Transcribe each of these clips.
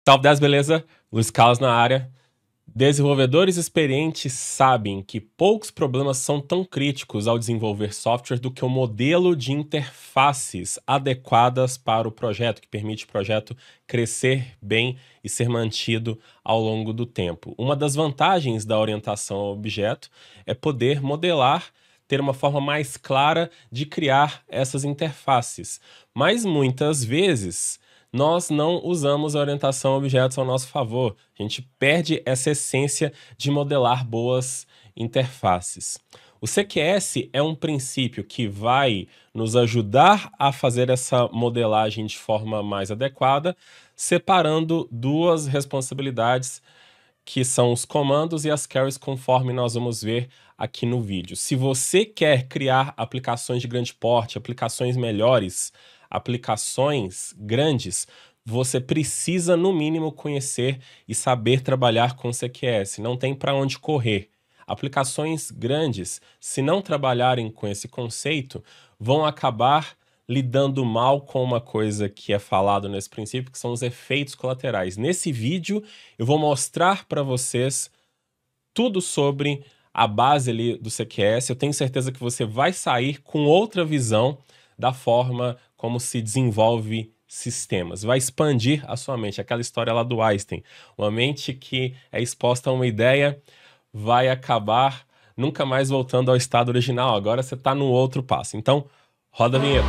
Top 10, beleza? Luiz Carlos na área. Desenvolvedores experientes sabem que poucos problemas são tão críticos ao desenvolver software do que o modelo de interfaces adequadas para o projeto, que permite o projeto crescer bem e ser mantido ao longo do tempo. Uma das vantagens da orientação ao objeto é poder modelar, ter uma forma mais clara de criar essas interfaces. Mas muitas vezes nós não usamos a orientação a objetos ao nosso favor. A gente perde essa essência de modelar boas interfaces. O CQS é um princípio que vai nos ajudar a fazer essa modelagem de forma mais adequada, separando duas responsabilidades, que são os comandos e as carries, conforme nós vamos ver aqui no vídeo. Se você quer criar aplicações de grande porte, aplicações melhores, aplicações grandes, você precisa, no mínimo, conhecer e saber trabalhar com CQS. Não tem para onde correr. Aplicações grandes, se não trabalharem com esse conceito, vão acabar lidando mal com uma coisa que é falado nesse princípio, que são os efeitos colaterais. Nesse vídeo, eu vou mostrar para vocês tudo sobre a base ali do CQS. Eu tenho certeza que você vai sair com outra visão da forma como se desenvolve sistemas. Vai expandir a sua mente. Aquela história lá do Einstein. Uma mente que é exposta a uma ideia vai acabar nunca mais voltando ao estado original. Agora você está no outro passo. Então, roda a vinheta.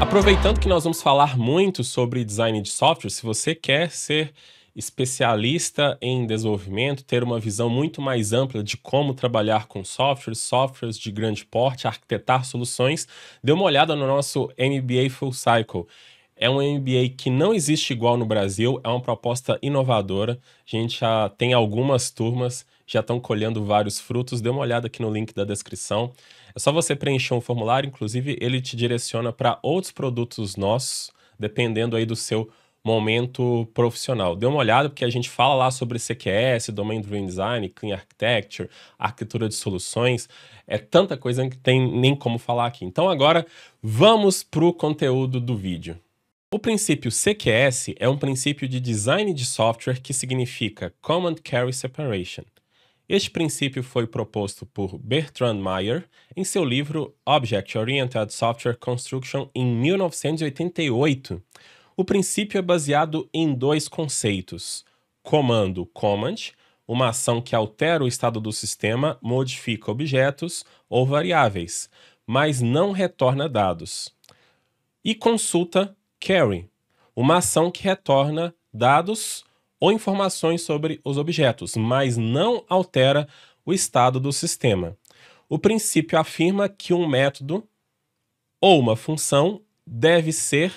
Aproveitando que nós vamos falar muito sobre design de software, se você quer ser especialista em desenvolvimento, ter uma visão muito mais ampla de como trabalhar com softwares de grande porte, arquitetar soluções, dê uma olhada no nosso MBA Full Cycle. É um MBA que não existe igual no Brasil, é uma proposta inovadora. A gente já tem algumas turmas, já estão colhendo vários frutos. Dê uma olhada aqui no link da descrição. É só você preencher um formulário, inclusive ele te direciona para outros produtos nossos, dependendo aí do seu momento profissional. Dê uma olhada, porque a gente fala lá sobre CQS, Domain Driven Design, Clean Architecture, arquitetura de soluções. É tanta coisa que tem nem como falar aqui. Então agora vamos para o conteúdo do vídeo. O princípio CQS é um princípio de design de software que significa Command Carry Separation. Este princípio foi proposto por Bertrand Meyer em seu livro Object Oriented Software Construction em 1988. O princípio é baseado em dois conceitos: comando command, uma ação que altera o estado do sistema, modifica objetos ou variáveis, mas não retorna dados, e consulta carry, uma ação que retorna dados ou informações sobre os objetos, mas não altera o estado do sistema. O princípio afirma que um método ou uma função deve ser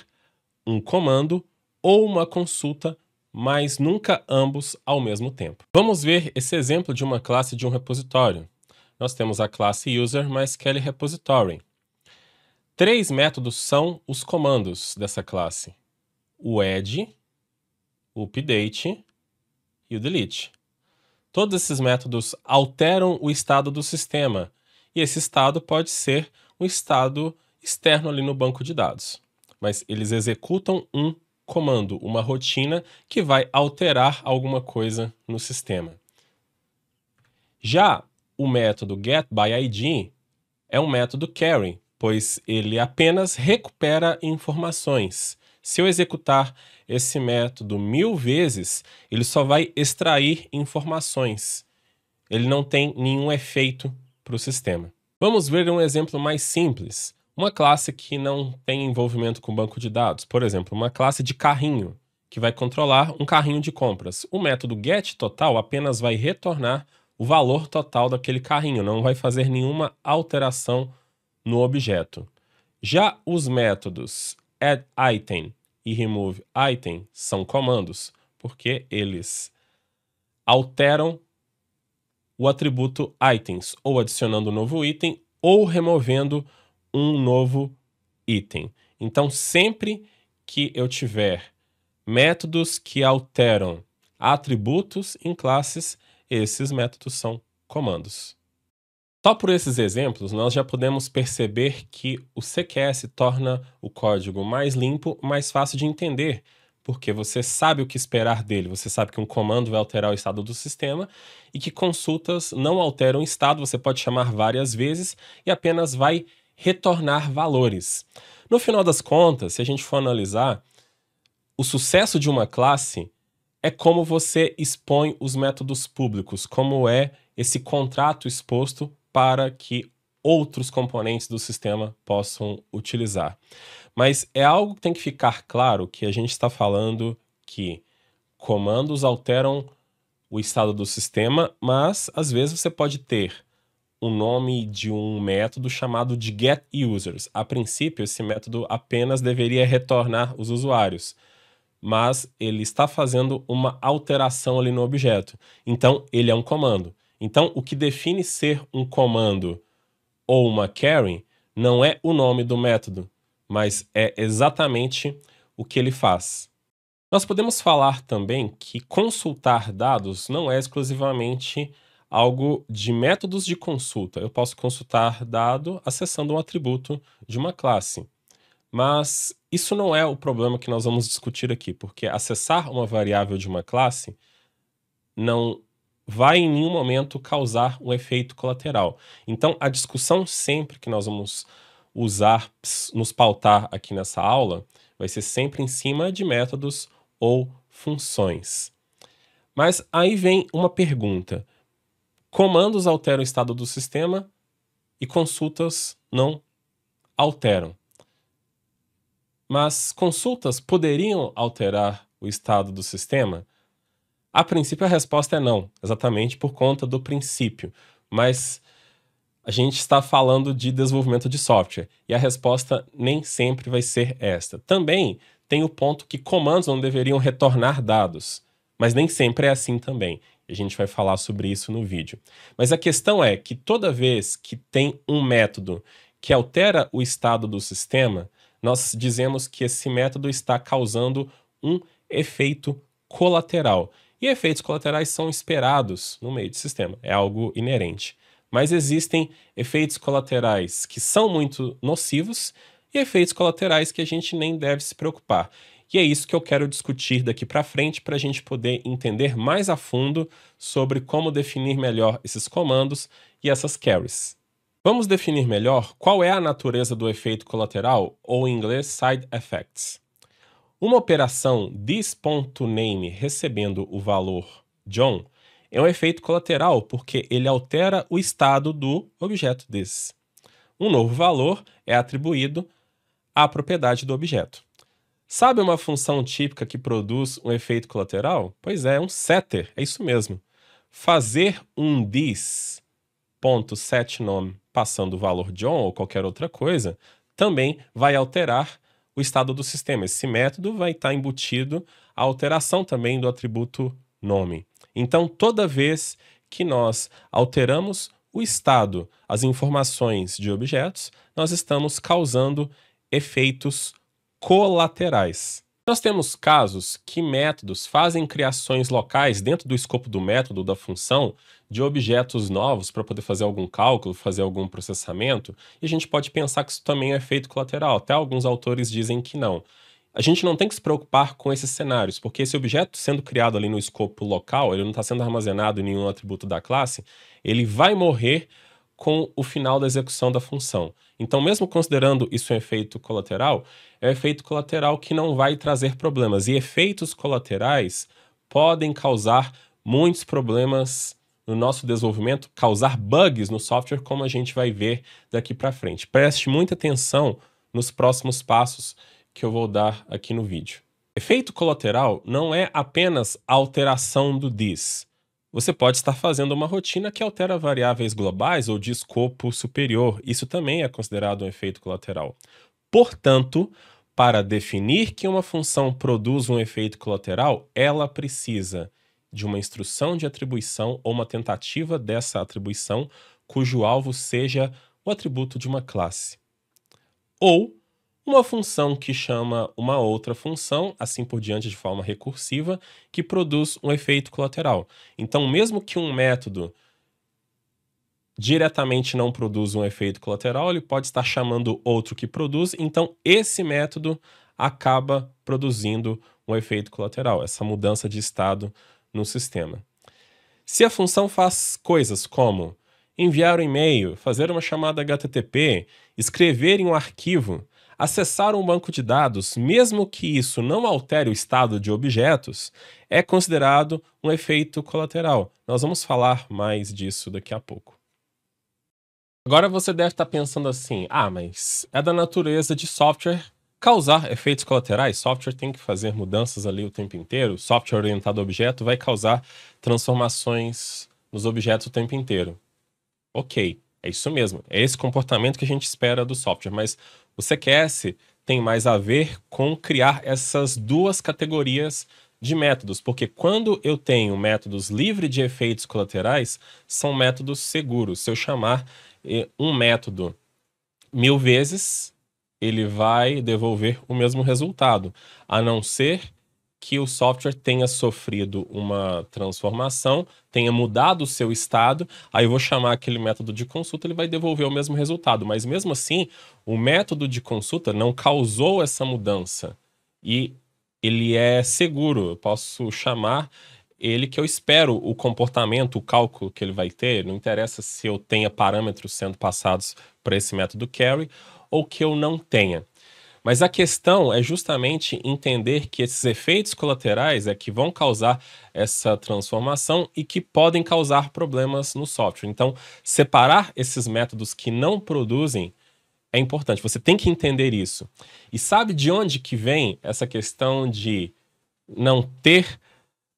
um comando ou uma consulta, mas nunca ambos ao mesmo tempo. Vamos ver esse exemplo de uma classe de um repositório. Nós temos a classe user MySQL repository. Três métodos são os comandos dessa classe: o add, o update e o delete. Todos esses métodos alteram o estado do sistema, e esse estado pode ser um estado externo ali no banco de dados. Mas eles executam um comando, uma rotina que vai alterar alguma coisa no sistema. Já o método getById é um método carry, pois ele apenas recupera informações. Se eu executar esse método 1000 vezes, ele só vai extrair informações. Ele não tem nenhum efeito para o sistema. Vamos ver um exemplo mais simples. Uma classe que não tem envolvimento com banco de dados. Por exemplo, uma classe de carrinho, que vai controlar um carrinho de compras. O método getTotal apenas vai retornar o valor total daquele carrinho, não vai fazer nenhuma alteração no objeto. Já os métodos addItem e removeItem são comandos, porque eles alteram o atributo items, ou adicionando um novo item, ou removendo um novo item. Então, sempre que eu tiver métodos que alteram atributos em classes, esses métodos são comandos. Só por esses exemplos, nós já podemos perceber que o CQS torna o código mais limpo, mais fácil de entender, porque você sabe o que esperar dele, você sabe que um comando vai alterar o estado do sistema e que consultas não alteram o estado, você pode chamar várias vezes e apenas vai retornar valores. No final das contas, se a gente for analisar, o sucesso de uma classe é como você expõe os métodos públicos, como é esse contrato exposto para que outros componentes do sistema possam utilizar. Mas é algo que tem que ficar claro que a gente está falando que comandos alteram o estado do sistema, mas às vezes você pode ter o nome de um método chamado de getUsers. A princípio, esse método apenas deveria retornar os usuários, mas ele está fazendo uma alteração ali no objeto. Então, ele é um comando. Então, o que define ser um comando ou uma carry não é o nome do método, mas é exatamente o que ele faz. Nós podemos falar também que consultar dados não é exclusivamente algo de métodos de consulta. Eu posso consultar dado acessando um atributo de uma classe. Mas isso não é o problema que nós vamos discutir aqui, porque acessar uma variável de uma classe não vai em nenhum momento causar um efeito colateral. Então, a discussão sempre que nós vamos usar, nos pautar aqui nessa aula, vai ser sempre em cima de métodos ou funções. Mas aí vem uma pergunta. Comandos alteram o estado do sistema e consultas não alteram. Mas consultas poderiam alterar o estado do sistema? A princípio a resposta é não, exatamente por conta do princípio. Mas a gente está falando de desenvolvimento de software e a resposta nem sempre vai ser esta. Também tem o ponto que comandos não deveriam retornar dados, mas nem sempre é assim também. A gente vai falar sobre isso no vídeo. Mas a questão é que toda vez que tem um método que altera o estado do sistema, nós dizemos que esse método está causando um efeito colateral. E efeitos colaterais são esperados no meio do sistema, é algo inerente. Mas existem efeitos colaterais que são muito nocivos e efeitos colaterais que a gente nem deve se preocupar. E é isso que eu quero discutir daqui para frente para a gente poder entender mais a fundo sobre como definir melhor esses comandos e essas carries. Vamos definir melhor qual é a natureza do efeito colateral, ou em inglês side effects. Uma operação this.name recebendo o valor John é um efeito colateral porque ele altera o estado do objeto this. Um novo valor é atribuído à propriedade do objeto. Sabe uma função típica que produz um efeito colateral? Pois é, um setter, é isso mesmo. Fazer um this.setNome passando o valor John ou qualquer outra coisa também vai alterar o estado do sistema. Esse método vai estar embutido a alteração também do atributo nome. Então, toda vez que nós alteramos o estado, as informações de objetos, nós estamos causando efeitos colaterais. Nós temos casos que métodos fazem criações locais dentro do escopo do método, da função, de objetos novos para poder fazer algum cálculo, fazer algum processamento, e a gente pode pensar que isso também é efeito colateral. Até alguns autores dizem que não. A gente não tem que se preocupar com esses cenários, porque esse objeto sendo criado ali no escopo local, ele não está sendo armazenado em nenhum atributo da classe, ele vai morrer com o final da execução da função. Então, mesmo considerando isso um efeito colateral, é um efeito colateral que não vai trazer problemas. E efeitos colaterais podem causar muitos problemas no nosso desenvolvimento, causar bugs no software, como a gente vai ver daqui para frente. Preste muita atenção nos próximos passos que eu vou dar aqui no vídeo. Efeito colateral não é apenas a alteração do this. Você pode estar fazendo uma rotina que altera variáveis globais ou de escopo superior. Isso também é considerado um efeito colateral. Portanto, para definir que uma função produz um efeito colateral, ela precisa de uma instrução de atribuição ou uma tentativa dessa atribuição cujo alvo seja o atributo de uma classe. Ou uma função que chama uma outra função, assim por diante de forma recursiva, que produz um efeito colateral. Então, mesmo que um método diretamente não produz um efeito colateral, ele pode estar chamando outro que produz, então esse método acaba produzindo um efeito colateral, essa mudança de estado no sistema. Se a função faz coisas como enviar um e-mail, fazer uma chamada HTTP, escrever em um arquivo, acessar um banco de dados, mesmo que isso não altere o estado de objetos, é considerado um efeito colateral. Nós vamos falar mais disso daqui a pouco. Agora você deve estar pensando assim, mas é da natureza de software causar efeitos colaterais, software tem que fazer mudanças ali o tempo inteiro, software orientado a objeto vai causar transformações nos objetos o tempo inteiro. Ok, é isso mesmo, é esse comportamento que a gente espera do software, mas o CQS tem mais a ver com criar essas duas categorias de métodos, porque quando eu tenho métodos livres de efeitos colaterais, são métodos seguros. Se eu chamar um método 1000 vezes, ele vai devolver o mesmo resultado, a não ser que o software tenha sofrido uma transformação, tenha mudado o seu estado, aí eu vou chamar aquele método de consulta, ele vai devolver o mesmo resultado, mas mesmo assim, o método de consulta não causou essa mudança e ele é seguro, eu posso chamar ele que eu espero o comportamento, o cálculo que ele vai ter, não interessa se eu tenha parâmetros sendo passados para esse método carry ou que eu não tenha. Mas a questão é justamente entender que esses efeitos colaterais é que vão causar essa transformação e que podem causar problemas no software. Então, separar esses métodos que não produzem é importante, você tem que entender isso. E sabe de onde que vem essa questão de não ter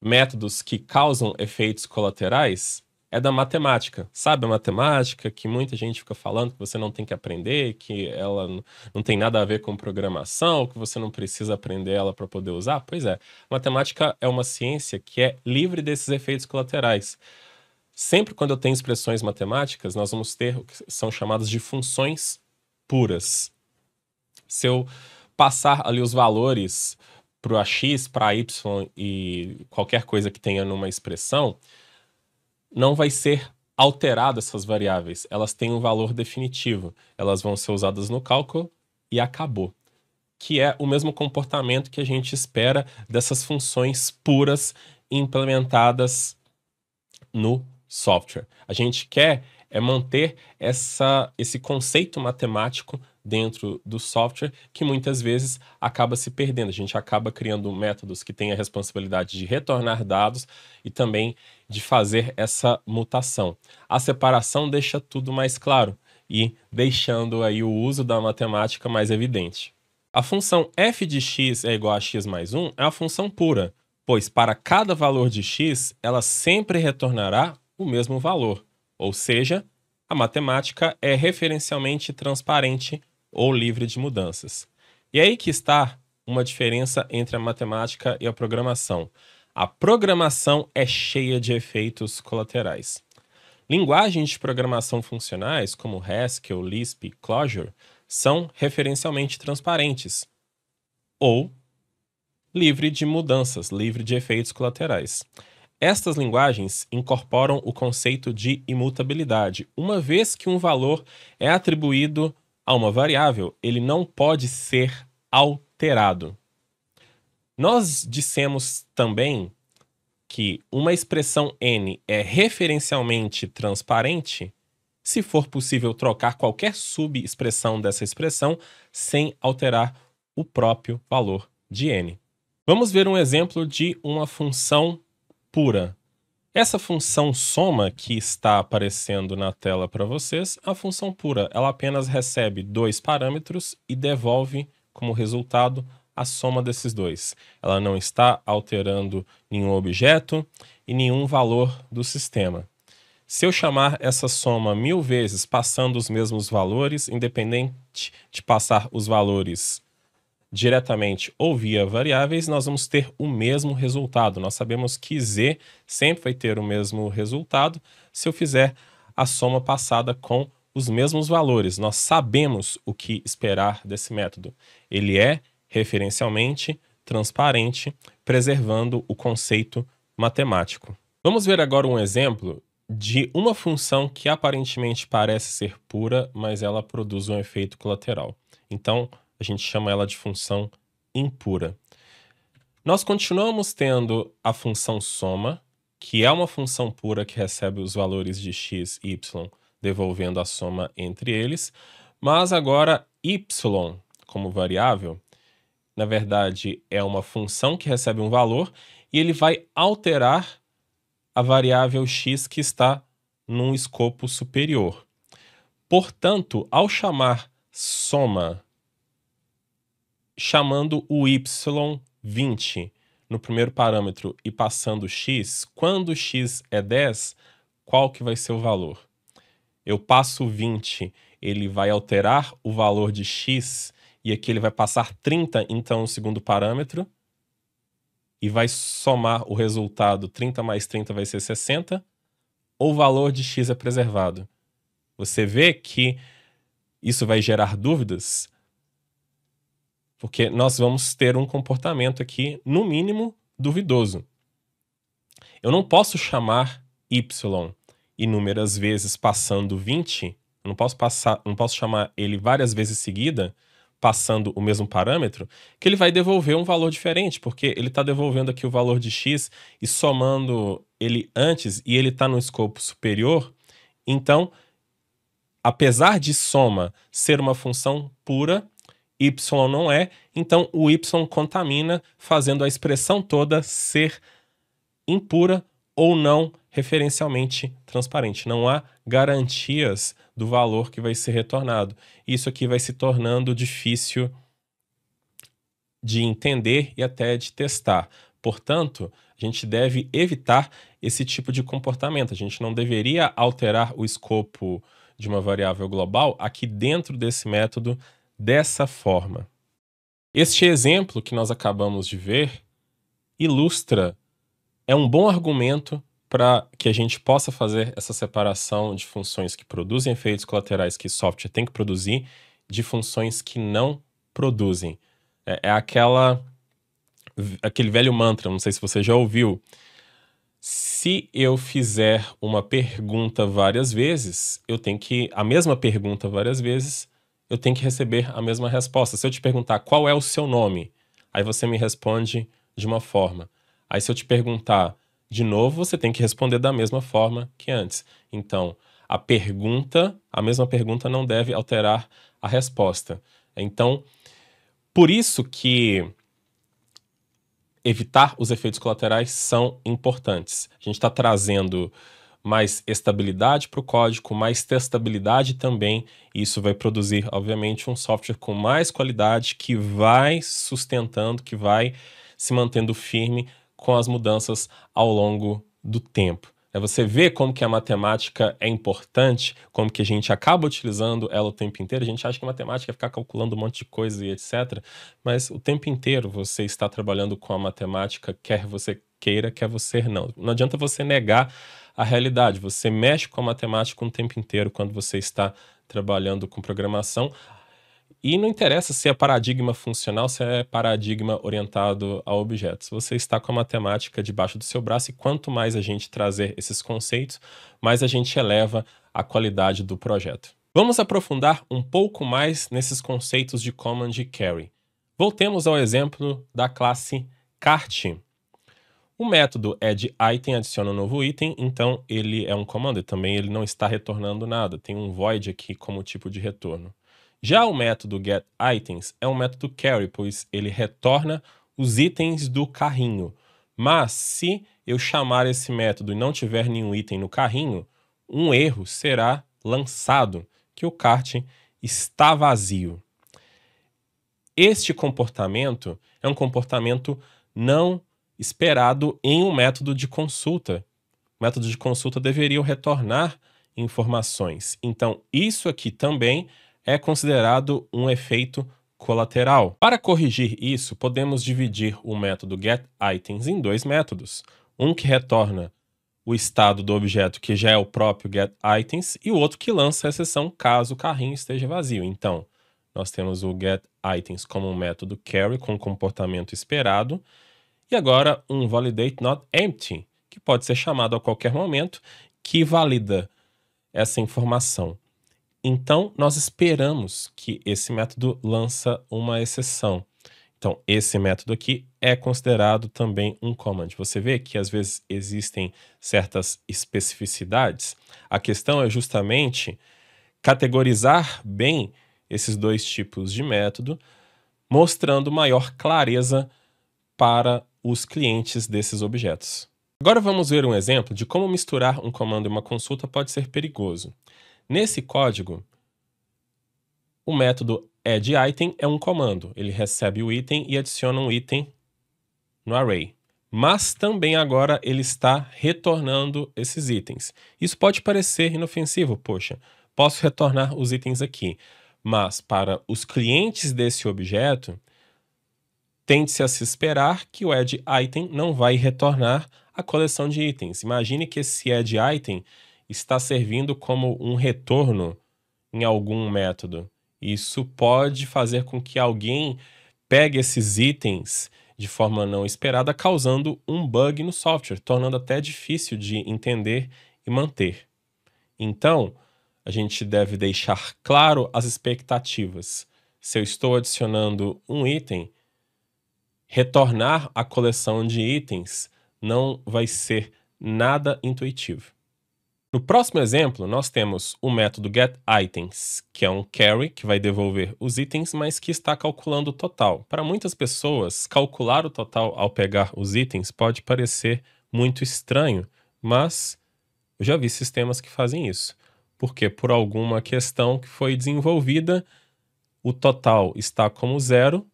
métodos que causam efeitos colaterais? É da matemática. Sabe a matemática que muita gente fica falando que você não tem que aprender, que ela não tem nada a ver com programação, que você não precisa aprender ela para poder usar? Pois é, matemática é uma ciência que é livre desses efeitos colaterais. Sempre quando eu tenho expressões matemáticas, nós vamos ter o que são chamadas de funções puras. Se eu passar ali os valores para x, para y e qualquer coisa que tenha numa expressão, não vai ser alterado essas variáveis. Elas têm um valor definitivo. Elas vão ser usadas no cálculo e acabou. Que é o mesmo comportamento que a gente espera dessas funções puras implementadas no software. A gente quer manter esse conceito matemático dentro do software que muitas vezes acaba se perdendo. A gente acaba criando métodos que têm a responsabilidade de retornar dados e também de fazer essa mutação. A separação deixa tudo mais claro e deixando aí o uso da matemática mais evidente. A função f de x é igual a x mais 1 é a função pura, pois para cada valor de x, ela sempre retornará o mesmo valor, ou seja, a matemática é referencialmente transparente ou livre de mudanças. E aí que está uma diferença entre a matemática e a programação. A programação é cheia de efeitos colaterais. Linguagens de programação funcionais, como Haskell, Lisp e Clojure, são referencialmente transparentes ou livre de mudanças, livre de efeitos colaterais. Estas linguagens incorporam o conceito de imutabilidade. Uma vez que um valor é atribuído a uma variável, ele não pode ser alterado. Nós dissemos também que uma expressão n é referencialmente transparente se for possível trocar qualquer subexpressão dessa expressão sem alterar o próprio valor de n. Vamos ver um exemplo de uma função pura. Essa função soma que está aparecendo na tela para vocês, a função pura, ela apenas recebe dois parâmetros e devolve como resultado a soma desses dois. Ela não está alterando nenhum objeto e nenhum valor do sistema. Se eu chamar essa soma 1000 vezes passando os mesmos valores, independente de passar os valores diretamente ou via variáveis, nós vamos ter o mesmo resultado. Nós sabemos que z sempre vai ter o mesmo resultado se eu fizer a soma passada com os mesmos valores. Nós sabemos o que esperar desse método. Ele é referencialmente transparente, preservando o conceito matemático. Vamos ver agora um exemplo de uma função que aparentemente parece ser pura, mas ela produz um efeito colateral. Então, a gente chama ela de função impura. Nós continuamos tendo a função soma, que é uma função pura que recebe os valores de x e y, devolvendo a soma entre eles, mas agora y como variável, na verdade, é uma função que recebe um valor e ele vai alterar a variável x que está num escopo superior. Portanto, ao chamar soma, chamando o y 20 no primeiro parâmetro e passando x, quando x é 10, qual que vai ser o valor? Eu passo 20, ele vai alterar o valor de x, e aqui ele vai passar 30, então, o segundo parâmetro, e vai somar o resultado, 30 mais 30 vai ser 60, ou o valor de x é preservado. Você vê que isso vai gerar dúvidas, porque nós vamos ter um comportamento aqui, no mínimo, duvidoso. Eu não posso chamar y inúmeras vezes passando 20, eu não posso chamar ele várias vezes seguida, passando o mesmo parâmetro, que ele vai devolver um valor diferente, porque ele está devolvendo aqui o valor de x e somando ele antes, e ele está no escopo superior. Então, apesar de soma ser uma função pura, y não é, então o y contamina, fazendo a expressão toda ser impura ou não referencialmente transparente. Não há garantias do valor que vai ser retornado. Isso aqui vai se tornando difícil de entender e até de testar. Portanto, a gente deve evitar esse tipo de comportamento. A gente não deveria alterar o escopo de uma variável global aqui dentro desse método dessa forma. Este exemplo que nós acabamos de ver ilustra, é um bom argumento para que a gente possa fazer essa separação de funções que produzem efeitos colaterais que software tem que produzir, de funções que não produzem. É aquele velho mantra, não sei se você já ouviu. Se eu fizer uma pergunta várias vezes, a mesma pergunta várias vezes, eu tenho que receber a mesma resposta. Se eu te perguntar qual é o seu nome, aí você me responde de uma forma. Aí se eu te perguntar de novo, você tem que responder da mesma forma que antes. Então, a mesma pergunta não deve alterar a resposta. Então, por isso que evitar os efeitos colaterais são importantes. A gente está trazendo mais estabilidade para o código, mais testabilidade também, e isso vai produzir, obviamente, um software com mais qualidade, que vai sustentando, que vai se mantendo firme com as mudanças ao longo do tempo. Você vê como que a matemática é importante, como que a gente acaba utilizando ela o tempo inteiro. A gente acha que a matemática é ficar calculando um monte de coisa e etc. Mas o tempo inteiro você está trabalhando com a matemática, quer você queira, quer você não. Não adianta você negar a realidade. Você mexe com a matemática o tempo inteiro quando você está trabalhando com programação. E não interessa se é paradigma funcional, se é paradigma orientado a objetos. Você está com a matemática debaixo do seu braço, e quanto mais a gente trazer esses conceitos, mais a gente eleva a qualidade do projeto. Vamos aprofundar um pouco mais nesses conceitos de command e carry. Voltemos ao exemplo da classe cart. O método addItem adiciona um novo item, então ele é um comando, e também ele não está retornando nada. Tem um void aqui como tipo de retorno. Já o método getItems é um método carry, pois ele retorna os itens do carrinho. Mas se eu chamar esse método e não tiver nenhum item no carrinho, um erro será lançado, que o cart está vazio. Este comportamento é um comportamento não esperado em um método de consulta. O método de consulta deveria retornar informações. Então, isso aqui também é considerado um efeito colateral. Para corrigir isso, podemos dividir o método getItems em dois métodos. Um que retorna o estado do objeto, que já é o próprio getItems, e o outro que lança a exceção caso o carrinho esteja vazio. Então, nós temos o getItems como um método carry com comportamento esperado, e agora um validateNotEmpty, que pode ser chamado a qualquer momento, que valida essa informação. Então, nós esperamos que esse método lança uma exceção. Então, esse método aqui é considerado também um command. Você vê que às vezes existem certas especificidades. A questão é justamente categorizar bem esses dois tipos de método, mostrando maior clareza para os clientes desses objetos. Agora vamos ver um exemplo de como misturar um comando e uma consulta pode ser perigoso. Nesse código, o método addItem é um comando. Ele recebe o item e adiciona um item no array. Mas também agora ele está retornando esses itens. Isso pode parecer inofensivo, poxa, posso retornar os itens aqui. Mas para os clientes desse objeto, tende-se a se esperar que o addItem não vai retornar a coleção de itens. Imagine que esse addItem está servindo como um retorno em algum método. Isso pode fazer com que alguém pegue esses itens de forma não esperada, causando um bug no software, tornando até difícil de entender e manter. Então, a gente deve deixar claro as expectativas. Se eu estou adicionando um item, retornar a coleção de itens não vai ser nada intuitivo. No próximo exemplo, nós temos o método getItems, que é um carry que vai devolver os itens, mas que está calculando o total. Para muitas pessoas, calcular o total ao pegar os itens pode parecer muito estranho, mas eu já vi sistemas que fazem isso. Porque por alguma questão que foi desenvolvida, o total está como 0,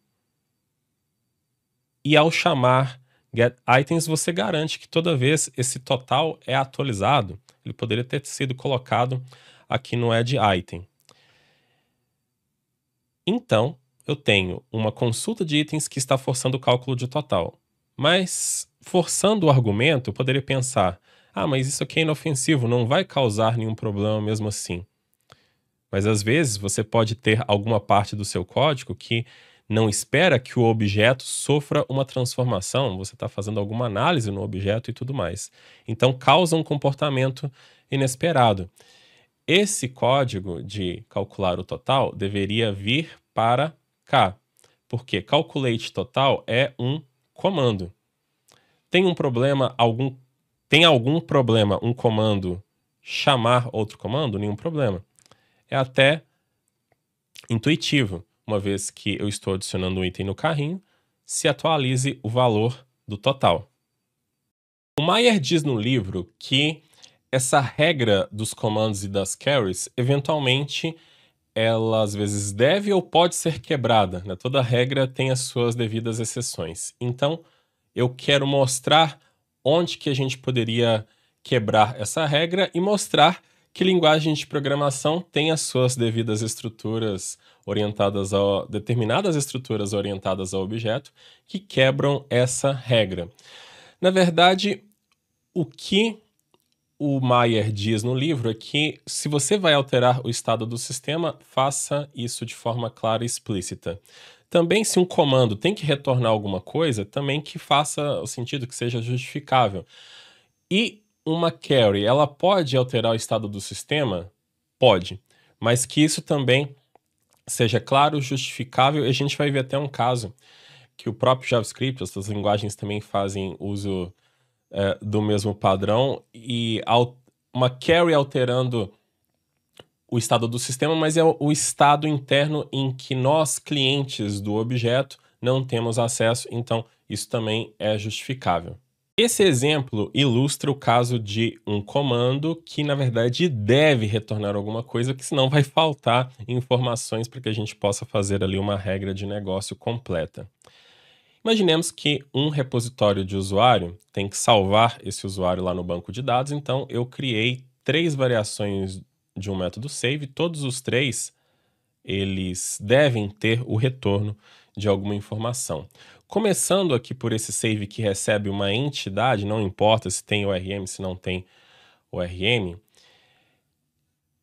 e ao chamar getItems, você garante que toda vez esse total é atualizado. Ele poderia ter sido colocado aqui no addItem. Então, eu tenho uma consulta de itens que está forçando o cálculo de total. Mas, forçando o argumento, eu poderia pensar, mas isso aqui é inofensivo, não vai causar nenhum problema mesmo assim. Mas, às vezes, você pode ter alguma parte do seu código que não espera que o objeto sofra uma transformação, você está fazendo alguma análise no objeto e tudo mais. Então, causa um comportamento inesperado. Esse código de calcular o total deveria vir para cá, porque calculate total é um comando. Tem algum problema um comando chamar outro comando? Nenhum problema. É até intuitivo. Uma vez que eu estou adicionando um item no carrinho, se atualize o valor do total. O Meyer diz no livro que essa regra dos comandos e das carries, eventualmente, ela às vezes deve ou pode ser quebrada, né? Toda regra tem as suas devidas exceções. Então, eu quero mostrar onde que a gente poderia quebrar essa regra e mostrar que linguagem de programação tem as suas devidas estruturas determinadas estruturas orientadas ao objeto que quebram essa regra. Na verdade, o que o Meyer diz no livro é que se você vai alterar o estado do sistema, faça isso de forma clara e explícita. Também, se um comando tem que retornar alguma coisa, também que faça o sentido, que seja justificável. E uma carry, ela pode alterar o estado do sistema? Pode. Mas que isso também seja claro, justificável, e a gente vai ver até um caso que o próprio JavaScript, essas linguagens também fazem uso do mesmo padrão, e uma carry alterando o estado do sistema, mas é o estado interno em que nós, clientes do objeto, não temos acesso, então isso também é justificável. Esse exemplo ilustra o caso de um comando que, na verdade, deve retornar alguma coisa, que senão vai faltar informações para que a gente possa fazer ali uma regra de negócio completa. Imaginemos que um repositório de usuário tem que salvar esse usuário lá no banco de dados, então eu criei 3 variações de um método save, todos os 3 eles devem ter o retorno de alguma informação. Começando aqui por esse save que recebe uma entidade, não importa se tem ORM, se não tem ORM,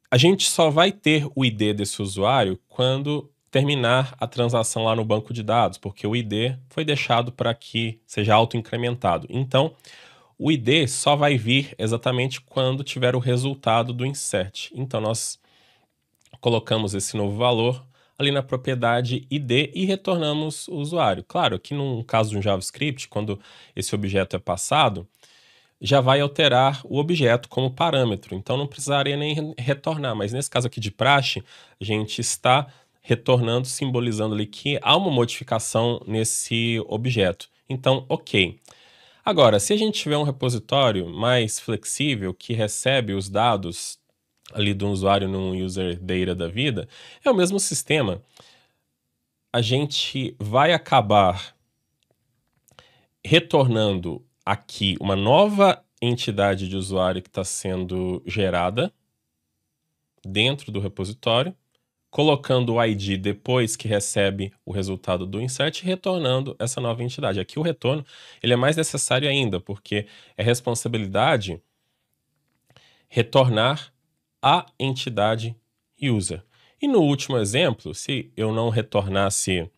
a gente só vai ter o ID desse usuário quando terminar a transação lá no banco de dados, porque o ID foi deixado para que seja auto-incrementado. Então, o ID só vai vir exatamente quando tiver o resultado do insert. Então, nós colocamos esse novo valor ali na propriedade ID e retornamos o usuário. Claro, aqui no caso de um JavaScript, quando esse objeto é passado, já vai alterar o objeto como parâmetro, então não precisaria nem retornar, mas nesse caso aqui de praxe, a gente está retornando, simbolizando ali que há uma modificação nesse objeto. Então, ok. Agora, se a gente tiver um repositório mais flexível que recebe os dados ali do usuário num user data da vida, é o mesmo sistema. A gente vai acabar retornando aqui uma nova entidade de usuário que está sendo gerada dentro do repositório, colocando o ID depois que recebe o resultado do insert e retornando essa nova entidade. Aqui o retorno ele é mais necessário ainda, porque é responsabilidade retornar a entidade user. E no último exemplo, se eu não retornasse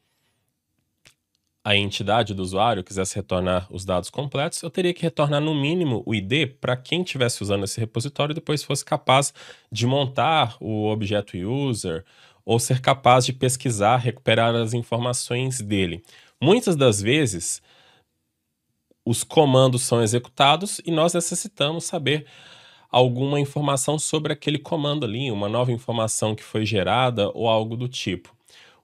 a entidade do usuário, quisesse retornar os dados completos, eu teria que retornar no mínimo o ID para quem estivesse usando esse repositório e depois fosse capaz de montar o objeto user ou ser capaz de pesquisar, recuperar as informações dele. Muitas das vezes, os comandos são executados e nós necessitamos saber alguma informação sobre aquele comando ali, uma nova informação que foi gerada ou algo do tipo.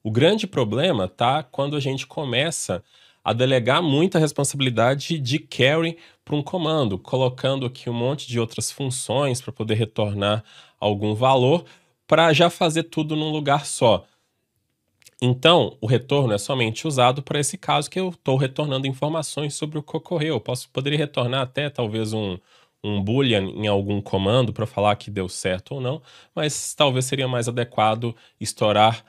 O grande problema tá quando a gente começa a delegar muita responsabilidade de carry para um comando, colocando aqui um monte de outras funções para poder retornar algum valor, para já fazer tudo num lugar só. Então, o retorno é somente usado para esse caso que eu estou retornando informações sobre o que ocorreu. Eu poderia retornar até talvez um boolean em algum comando para falar que deu certo ou não, mas talvez seria mais adequado estourar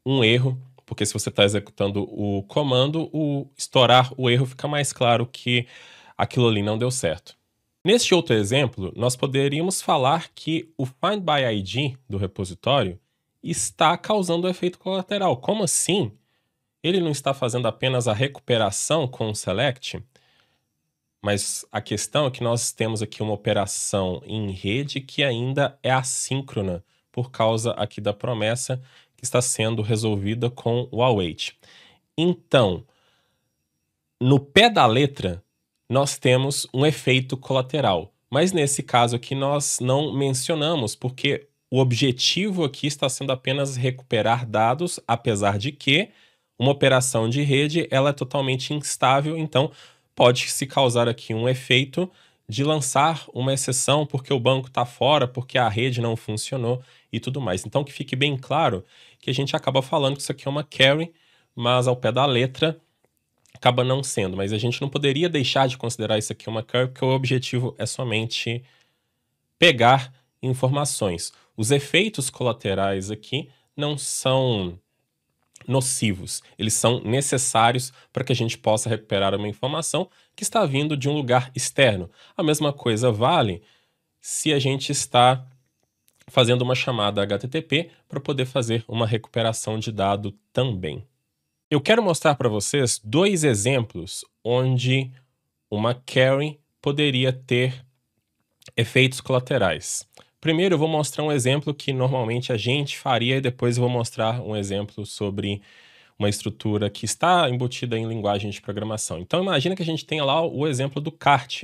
um erro, porque se você está executando o comando, estourar o erro fica mais claro que aquilo ali não deu certo. Neste outro exemplo, nós poderíamos falar que o findById do repositório está causando um efeito colateral. Como assim? Ele não está fazendo apenas a recuperação com o select? Mas a questão é que nós temos aqui uma operação em rede que ainda é assíncrona, por causa aqui da promessa que está sendo resolvida com o await. Então, no pé da letra, nós temos um efeito colateral. Mas nesse caso aqui nós não mencionamos, porque o objetivo aqui está sendo apenas recuperar dados, apesar de que uma operação de rede ela é totalmente instável, então pode se causar aqui um efeito de lançar uma exceção porque o banco está fora, porque a rede não funcionou e tudo mais. Então que fique bem claro que a gente acaba falando que isso aqui é uma carry, mas ao pé da letra acaba não sendo. Mas a gente não poderia deixar de considerar isso aqui uma carry, porque o objetivo é somente pegar informações. Os efeitos colaterais aqui não são nocivos, eles são necessários para que a gente possa recuperar uma informação que está vindo de um lugar externo. A mesma coisa vale se a gente está fazendo uma chamada HTTP para poder fazer uma recuperação de dado também. Eu quero mostrar para vocês dois exemplos onde uma carry poderia ter efeitos colaterais. Primeiro eu vou mostrar um exemplo que normalmente a gente faria e depois eu vou mostrar um exemplo sobre uma estrutura que está embutida em linguagem de programação. Então imagina que a gente tenha lá o exemplo do cart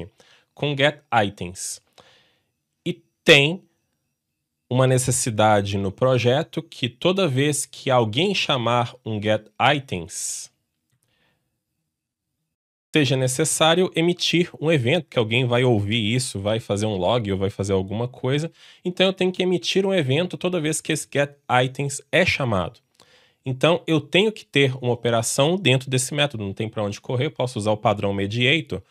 com getItems. E tem uma necessidade no projeto que toda vez que alguém chamar um getItems, seja necessário emitir um evento, que alguém vai ouvir isso, vai fazer um log ou vai fazer alguma coisa. Então eu tenho que emitir um evento toda vez que esse getItems é chamado. Então eu tenho que ter uma operação dentro desse método, não tem para onde correr, eu posso usar o padrão mediator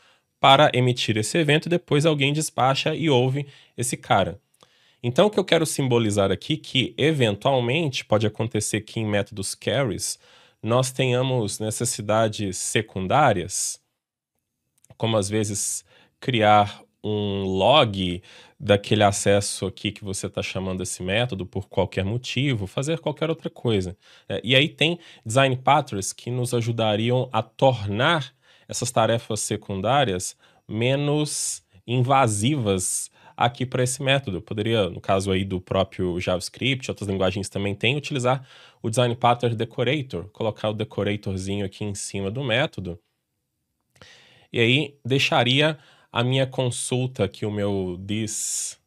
para emitir esse evento e depois alguém despacha e ouve esse cara. Então o que eu quero simbolizar aqui que eventualmente pode acontecer que em métodos carries nós tenhamos necessidades secundárias, como às vezes criar um log daquele acesso aqui que você está chamando esse método por qualquer motivo, fazer qualquer outra coisa. E aí tem design patterns que nos ajudariam a tornar essas tarefas secundárias menos invasivas aqui para esse método. Eu poderia, no caso aí do próprio JavaScript, outras linguagens também têm, utilizar o Design Pattern Decorator, colocar o decoratorzinho aqui em cima do método, e aí deixaria a minha consulta aqui, o meu this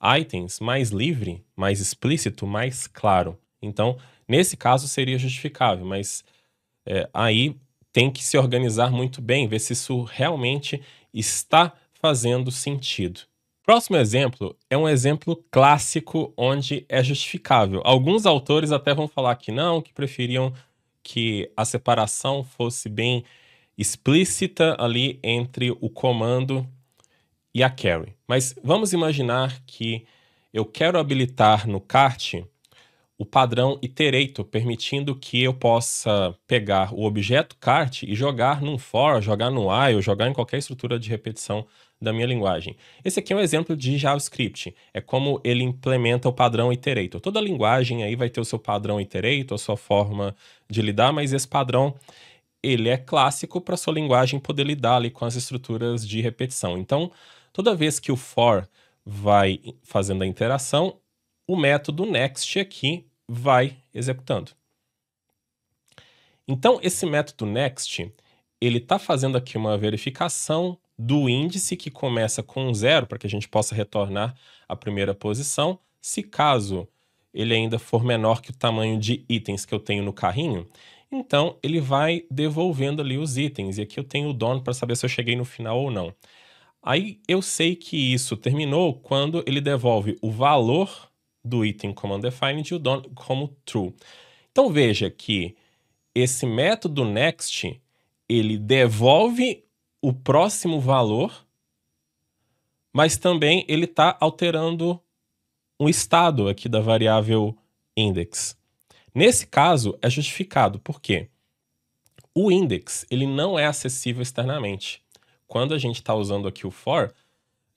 items, mais livre, mais explícito, mais claro. Então, nesse caso seria justificável, mas aí tem que se organizar muito bem, ver se isso realmente está fazendo sentido. Próximo exemplo é um exemplo clássico onde é justificável. Alguns autores até vão falar que não, que preferiam que a separação fosse bem explícita ali entre o comando e a carry. Mas vamos imaginar que eu quero habilitar no kart o padrão iterator, permitindo que eu possa pegar o objeto kart e jogar num for, jogar no while, jogar em qualquer estrutura de repetição da minha linguagem. Esse aqui é um exemplo de JavaScript. É como ele implementa o padrão iterator. Toda linguagem aí vai ter o seu padrão iterator, a sua forma de lidar, mas esse padrão ele é clássico para sua linguagem poder lidar ali com as estruturas de repetição. Então, toda vez que o for vai fazendo a interação, o método next aqui vai executando. Então, esse método next, ele está fazendo aqui uma verificação do índice que começa com 0, para que a gente possa retornar à primeira posição. Se caso ele ainda for menor que o tamanho de itens que eu tenho no carrinho, então ele vai devolvendo ali os itens. E aqui eu tenho o done para saber se eu cheguei no final ou não. Aí eu sei que isso terminou quando ele devolve o valor do item como undefined e o done como true. Então veja que esse método next, ele devolve o próximo valor, mas também ele está alterando um estado aqui da variável index. Nesse caso, é justificado. Por quê? O index ele não é acessível externamente. Quando a gente está usando aqui o for,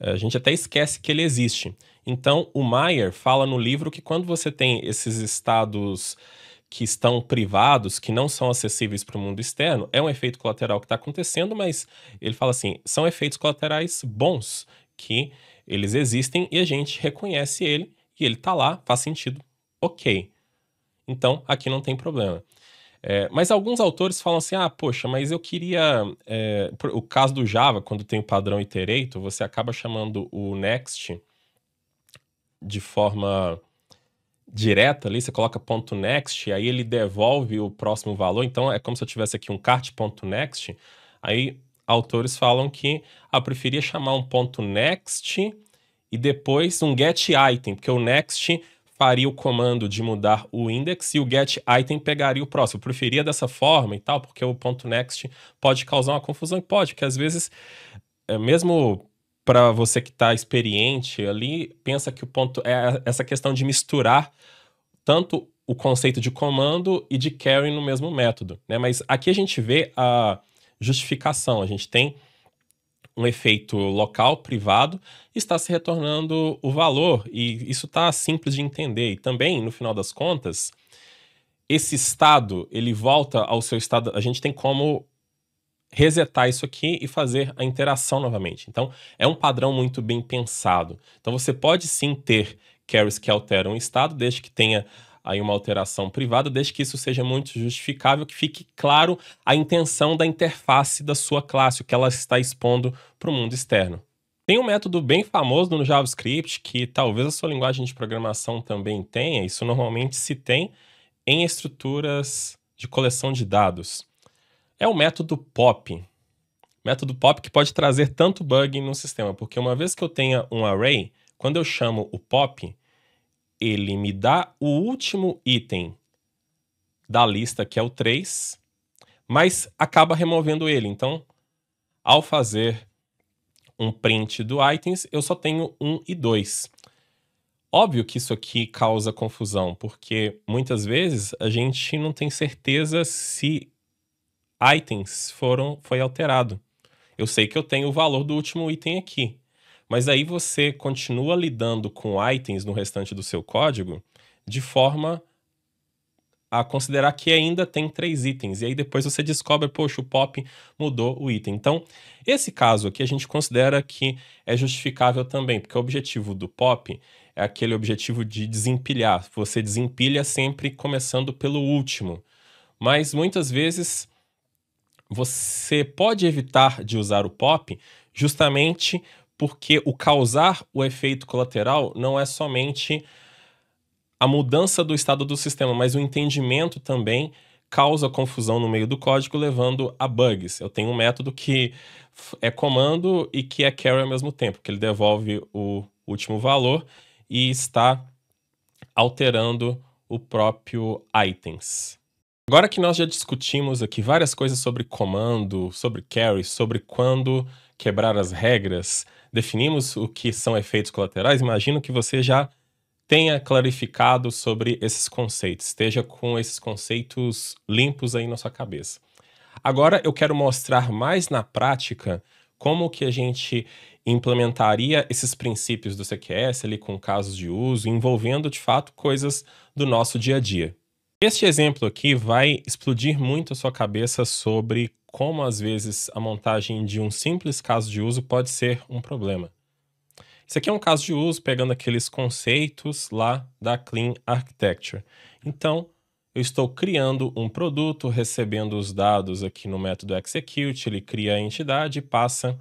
a gente até esquece que ele existe. Então, o Meyer fala no livro que quando você tem esses estados que estão privados, que não são acessíveis para o mundo externo, é um efeito colateral que está acontecendo, mas ele fala assim, são efeitos colaterais bons, que eles existem e a gente reconhece ele, e ele está lá, faz sentido, ok. Então, aqui não tem problema. Mas alguns autores falam assim, poxa, mas eu queria... o caso do Java, quando tem o padrão iterator, você acaba chamando o next de forma direta ali, você coloca .next, aí ele devolve o próximo valor, então é como se eu tivesse aqui um cart.next, aí autores falam que eu preferia chamar um .next e depois um getItem, porque o next faria o comando de mudar o index e o getItem pegaria o próximo. Eu preferia dessa forma e tal, porque o .next pode causar uma confusão, e pode, porque às vezes, mesmo para você que está experiente ali, pensa que o ponto é essa questão de misturar tanto o conceito de comando e de carry no mesmo método, né? Mas aqui a gente vê a justificação, a gente tem um efeito local, privado, e está se retornando o valor, e isso está simples de entender. E também, no final das contas, esse estado, ele volta ao seu estado, a gente tem como resetar isso aqui e fazer a interação novamente. Então, é um padrão muito bem pensado. Então, você pode sim ter carries que alteram o estado, desde que tenha aí uma alteração privada, desde que isso seja muito justificável, que fique claro a intenção da interface da sua classe, o que ela está expondo para o mundo externo. Tem um método bem famoso no JavaScript, que talvez a sua linguagem de programação também tenha, isso normalmente se tem em estruturas de coleção de dados. É o método pop. Método pop que pode trazer tanto bug no sistema, porque uma vez que eu tenha um array, quando eu chamo o pop, ele me dá o último item da lista, que é o 3, mas acaba removendo ele. Então, ao fazer um print do items, eu só tenho 1 e 2. Óbvio que isso aqui causa confusão, porque muitas vezes a gente não tem certeza se items foi alterado. Eu sei que eu tenho o valor do último item aqui, mas aí você continua lidando com itens no restante do seu código de forma a considerar que ainda tem 3 itens, e aí depois você descobre, poxa, o pop mudou o item. Então, esse caso aqui a gente considera que é justificável também, porque o objetivo do pop é aquele objetivo de desempilhar. Você desempilha sempre começando pelo último, mas muitas vezes você pode evitar de usar o pop justamente porque o causar o efeito colateral não é somente a mudança do estado do sistema, mas o entendimento também causa confusão no meio do código, levando a bugs. Eu tenho um método que é comando e que é carry ao mesmo tempo, que ele devolve o último valor e está alterando o próprio items. Agora que nós já discutimos aqui várias coisas sobre comando, sobre carry, sobre quando quebrar as regras, definimos o que são efeitos colaterais, imagino que você já tenha clarificado sobre esses conceitos, esteja com esses conceitos limpos aí na sua cabeça. Agora eu quero mostrar mais na prática como que a gente implementaria esses princípios do CQS ali com casos de uso, envolvendo de fato coisas do nosso dia a dia. Este exemplo aqui vai explodir muito a sua cabeça sobre como às vezes a montagem de um simples caso de uso pode ser um problema. Isso aqui é um caso de uso pegando aqueles conceitos lá da Clean Architecture. Então, eu estou criando um produto, recebendo os dados aqui no método execute, ele cria a entidade, passa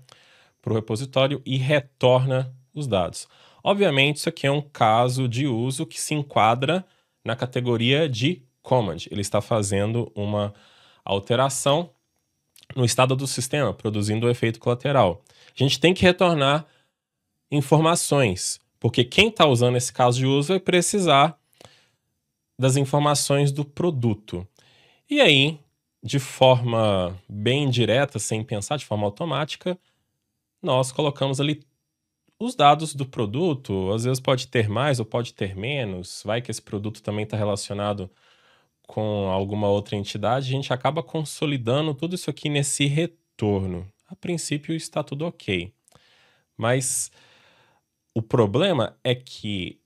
para o repositório e retorna os dados. Obviamente, isso aqui é um caso de uso que se enquadra na categoria de command. Ele está fazendo uma alteração no estado do sistema, produzindo o efeito colateral. A gente tem que retornar informações, porque quem está usando esse caso de uso vai precisar das informações do produto. E aí, de forma bem direta, sem pensar, de forma automática, nós colocamos ali os dados do produto. Às vezes pode ter mais ou pode ter menos, vai que esse produto também está relacionado com alguma outra entidade, a gente acaba consolidando tudo isso aqui nesse retorno. A princípio está tudo ok, mas o problema é que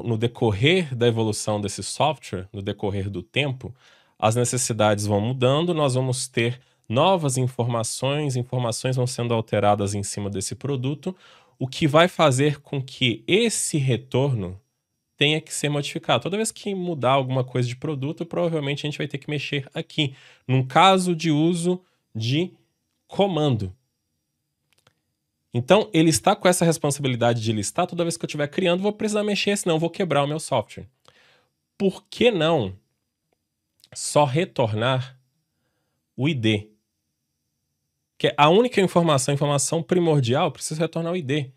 no decorrer da evolução desse software, no decorrer do tempo, as necessidades vão mudando, nós vamos ter novas informações vão sendo alteradas em cima desse produto, o que vai fazer com que esse retorno tenha que ser modificado. Toda vez que mudar alguma coisa de produto, provavelmente a gente vai ter que mexer aqui, num caso de uso de comando. Então, ele está com essa responsabilidade de listar. Toda vez que eu estiver criando, vou precisar mexer, senão eu vou quebrar o meu software. Por que não só retornar o ID? Que é a única informação primordial, preciso retornar o ID.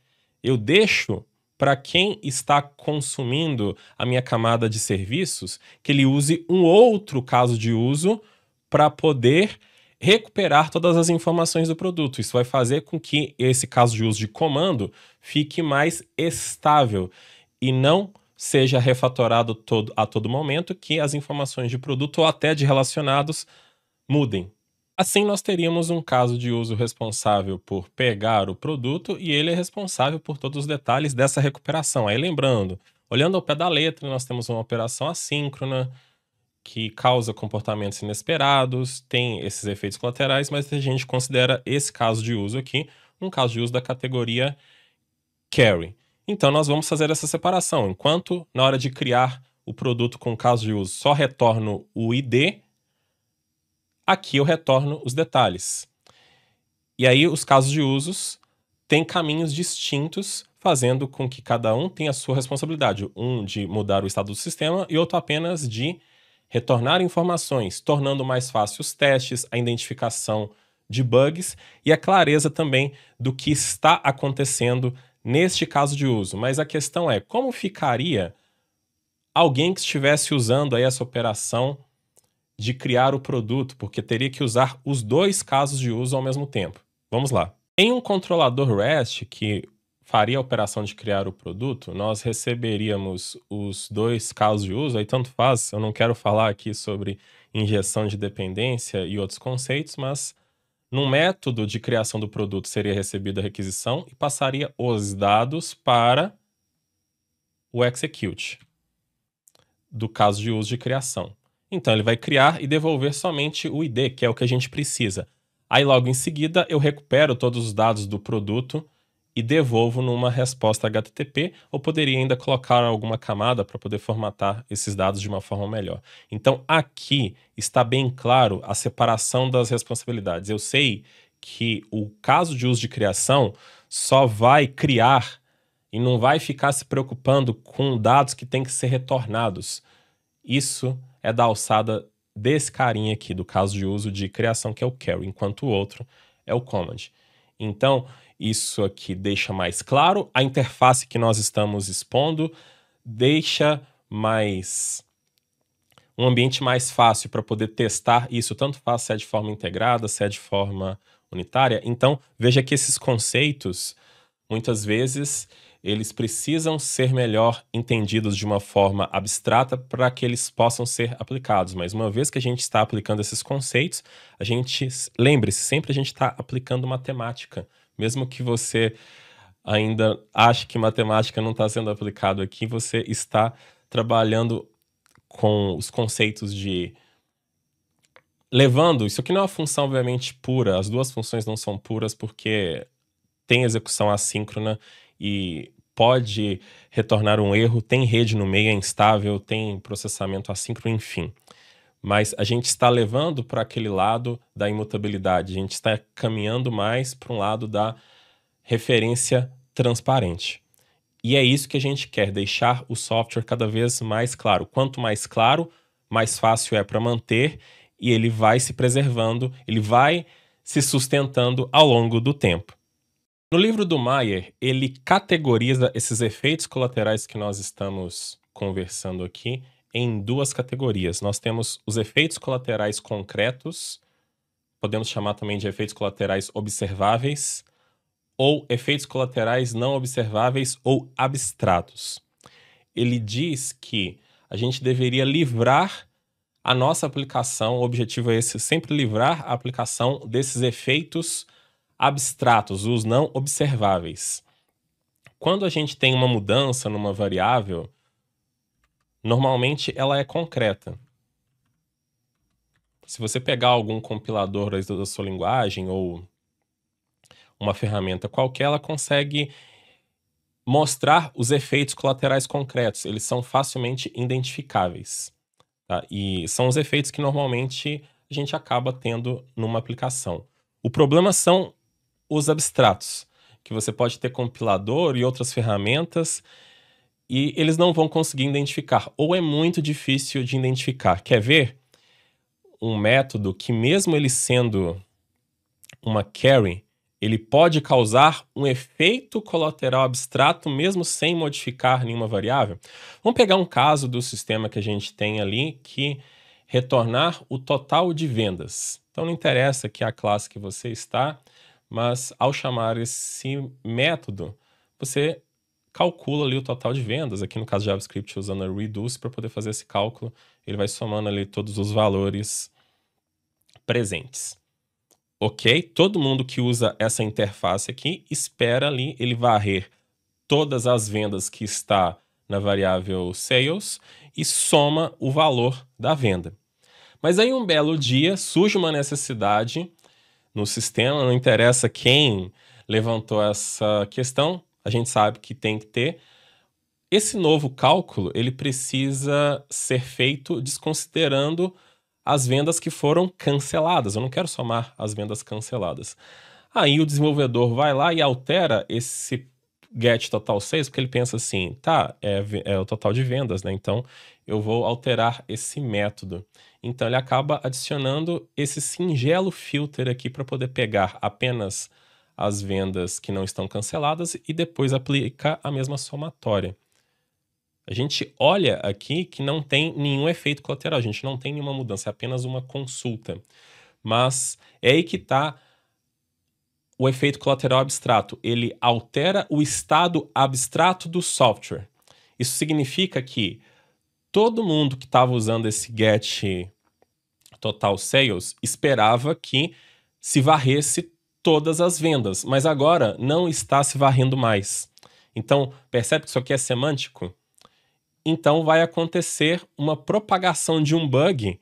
Eu deixo para quem está consumindo a minha camada de serviços que ele use um outro caso de uso para poder recuperar todas as informações do produto. Isso vai fazer com que esse caso de uso de comando fique mais estável e não seja refatorado a todo momento, que as informações de produto ou até de relacionados mudem. Assim, nós teríamos um caso de uso responsável por pegar o produto e ele é responsável por todos os detalhes dessa recuperação. Aí lembrando, olhando ao pé da letra, nós temos uma operação assíncrona, que causa comportamentos inesperados, tem esses efeitos colaterais, mas a gente considera esse caso de uso aqui um caso de uso da categoria carry. Então, nós vamos fazer essa separação. Enquanto, na hora de criar o produto com caso de uso, só retorno o ID, aqui eu retorno os detalhes. E aí, os casos de usos têm caminhos distintos, fazendo com que cada um tenha a sua responsabilidade. Um de mudar o estado do sistema e outro apenas de retornar informações, tornando mais fácil os testes, a identificação de bugs e a clareza também do que está acontecendo neste caso de uso. Mas a questão é, como ficaria alguém que estivesse usando aí essa operação de criar o produto, porque teria que usar os dois casos de uso ao mesmo tempo. Vamos lá. Em um controlador REST que faria a operação de criar o produto, nós receberíamos os dois casos de uso, aí tanto faz, eu não quero falar aqui sobre injeção de dependência e outros conceitos, mas num método de criação do produto seria recebida a requisição e passaria os dados para o execute do caso de uso de criação. Então ele vai criar e devolver somente o ID, que é o que a gente precisa. Aí logo em seguida eu recupero todos os dados do produto e devolvo numa resposta HTTP, ou poderia ainda colocar alguma camada para poder formatar esses dados de uma forma melhor. Então aqui está bem claro a separação das responsabilidades. Eu sei que o caso de uso de criação só vai criar e não vai ficar se preocupando com dados que têm que ser retornados. Isso é da alçada desse carinha aqui, do caso de uso de criação, que é o carry, enquanto o outro é o command. Então, isso aqui deixa mais claro. A interface que nós estamos expondo deixa um ambiente mais fácil para poder testar isso, tanto faz se é de forma integrada, se é de forma unitária. Então, veja que esses conceitos, muitas vezes, eles precisam ser melhor entendidos de uma forma abstrata para que eles possam ser aplicados. Mas uma vez que a gente está aplicando esses conceitos, lembre-se, sempre a gente está aplicando matemática. Mesmo que você ainda ache que matemática não está sendo aplicado aqui, você está trabalhando com os conceitos de levando, isso aqui não é uma função obviamente pura, as duas funções não são puras porque tem execução assíncrona e pode retornar um erro, tem rede no meio, é instável, tem processamento assíncrono, enfim. Mas a gente está levando para aquele lado da imutabilidade, a gente está caminhando mais para um lado da referência transparente. E é isso que a gente quer, deixar o software cada vez mais claro. Quanto mais claro, mais fácil é para manter e ele vai se preservando, ele vai se sustentando ao longo do tempo. No livro do Maier, ele categoriza esses efeitos colaterais que nós estamos conversando aqui em duas categorias. Nós temos os efeitos colaterais concretos, podemos chamar também de efeitos colaterais observáveis, ou efeitos colaterais não observáveis ou abstratos. Ele diz que a gente deveria livrar a nossa aplicação, o objetivo é esse, sempre livrar a aplicação desses efeitos abstratos, os não observáveis. Quando a gente tem uma mudança numa variável, normalmente ela é concreta. Se você pegar algum compilador da sua linguagem ou uma ferramenta qualquer, ela consegue mostrar os efeitos colaterais concretos. Eles são facilmente identificáveis. Tá? E são os efeitos que normalmente a gente acaba tendo numa aplicação. O problema são os abstratos, que você pode ter compilador e outras ferramentas e eles não vão conseguir identificar, ou é muito difícil de identificar. Quer ver um método que, mesmo ele sendo uma carry, ele pode causar um efeito colateral abstrato mesmo sem modificar nenhuma variável? Vamos pegar um caso do sistema que a gente tem ali que retornar o total de vendas. Então não interessa que a classe que você está, mas ao chamar esse método, você calcula ali o total de vendas. Aqui no caso JavaScript usando a reduce para poder fazer esse cálculo, ele vai somando ali todos os valores presentes. Ok? Todo mundo que usa essa interface aqui espera ali ele varrer todas as vendas que está na variável sales e soma o valor da venda. Mas aí um belo dia surge uma necessidade no sistema, não interessa quem levantou essa questão, a gente sabe que tem que ter. Esse novo cálculo, ele precisa ser feito desconsiderando as vendas que foram canceladas. Eu não quero somar as vendas canceladas. Aí o desenvolvedor vai lá e altera esse get total sales, porque ele pensa assim, tá, é o total de vendas, né? Então eu vou alterar esse método. Então ele acaba adicionando esse singelo filter aqui para poder pegar apenas as vendas que não estão canceladas e depois aplicar a mesma somatória. A gente olha aqui que não tem nenhum efeito colateral, a gente não tem nenhuma mudança, é apenas uma consulta. Mas é aí que está o efeito colateral abstrato. Ele altera o estado abstrato do software. Isso significa que todo mundo que estava usando esse get total sales esperava que se varresse todas as vendas, mas agora não está se varrendo mais. Então, percebe que isso aqui é semântico? então vai acontecer uma propagação de um bug.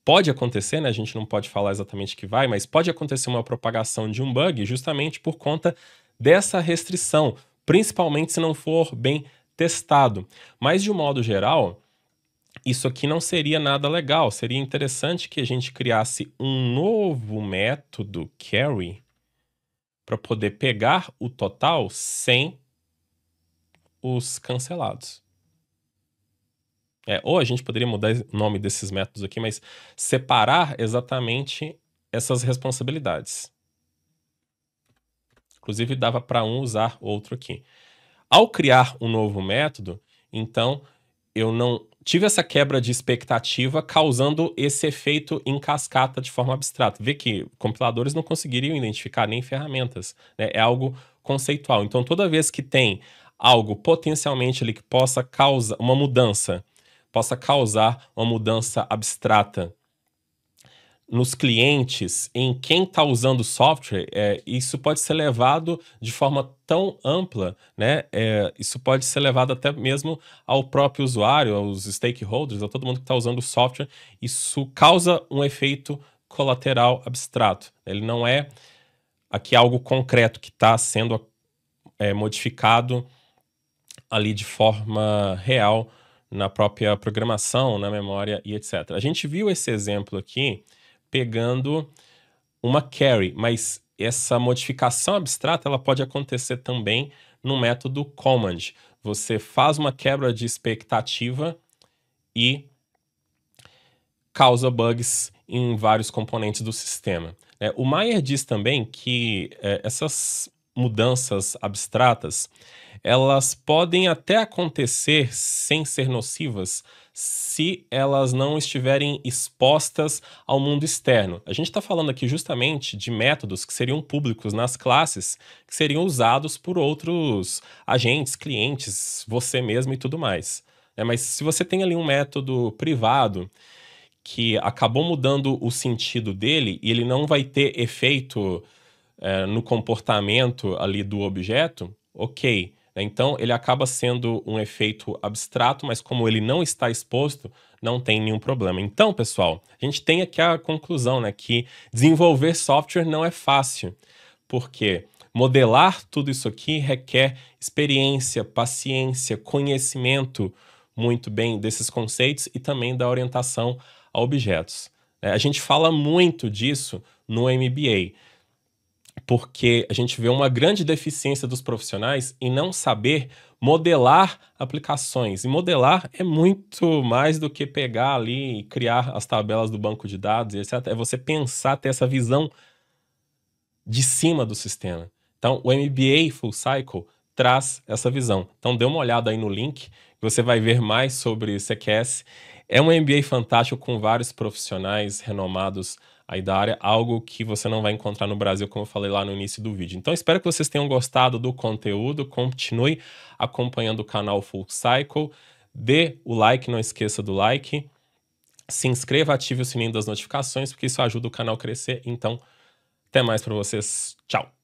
Pode acontecer, né? A gente não pode falar exatamente que vai, mas pode acontecer uma propagação de um bug justamente por conta dessa restrição, principalmente se não for bem testado. Mas de um modo geral, isso aqui não seria nada legal. Seria interessante que a gente criasse um novo método carry para poder pegar o total sem os cancelados. Ou a gente poderia mudar o nome desses métodos aqui, mas separar exatamente essas responsabilidades. Inclusive, dava para um usar outro aqui. Ao criar um novo método, então, eu não tive essa quebra de expectativa causando esse efeito em cascata de forma abstrata. Vê que compiladores não conseguiriam identificar nem ferramentas, né? É algo conceitual. Então, toda vez que tem algo potencialmente ali que possa causar uma mudança, possa causar uma mudança abstrata nos clientes, em quem está usando o software, isso pode ser levado de forma tão ampla, né? Isso pode ser levado até mesmo ao próprio usuário, aos stakeholders, a todo mundo que está usando o software. Isso causa um efeito colateral abstrato. Ele não é aqui algo concreto que está sendo modificado ali de forma real na própria programação, na memória e etc. A gente viu esse exemplo aqui pegando uma carry, mas essa modificação abstrata ela pode acontecer também no método command. Você faz uma quebra de expectativa e causa bugs em vários componentes do sistema. O Maier diz também que essas mudanças abstratas elas podem até acontecer sem ser nocivas se elas não estiverem expostas ao mundo externo. A gente está falando aqui justamente de métodos que seriam públicos nas classes, que seriam usados por outros agentes, clientes, você mesmo e tudo mais. Mas se você tem ali um método privado que acabou mudando o sentido dele e ele não vai ter efeito no comportamento ali do objeto, ok. Então, ele acaba sendo um efeito abstrato, mas como ele não está exposto, não tem nenhum problema. Então, pessoal, a gente tem aqui a conclusão, né, que desenvolver software não é fácil, porque modelar tudo isso aqui requer experiência, paciência, conhecimento muito bem desses conceitos e também da orientação a objetos. A gente fala muito disso no MBA, porque a gente vê uma grande deficiência dos profissionais em não saber modelar aplicações. E modelar é muito mais do que pegar ali e criar as tabelas do banco de dados, etc. É você pensar, ter essa visão de cima do sistema. Então, o MBA Full Cycle traz essa visão. Então, dê uma olhada aí no link, você vai ver mais sobre CQS. É um MBA fantástico com vários profissionais renomados aí da área, algo que você não vai encontrar no Brasil, como eu falei lá no início do vídeo. Então, espero que vocês tenham gostado do conteúdo, continue acompanhando o canal Full Cycle, dê o like, não esqueça do like, se inscreva, ative o sininho das notificações, porque isso ajuda o canal a crescer. Então, até mais para vocês. Tchau!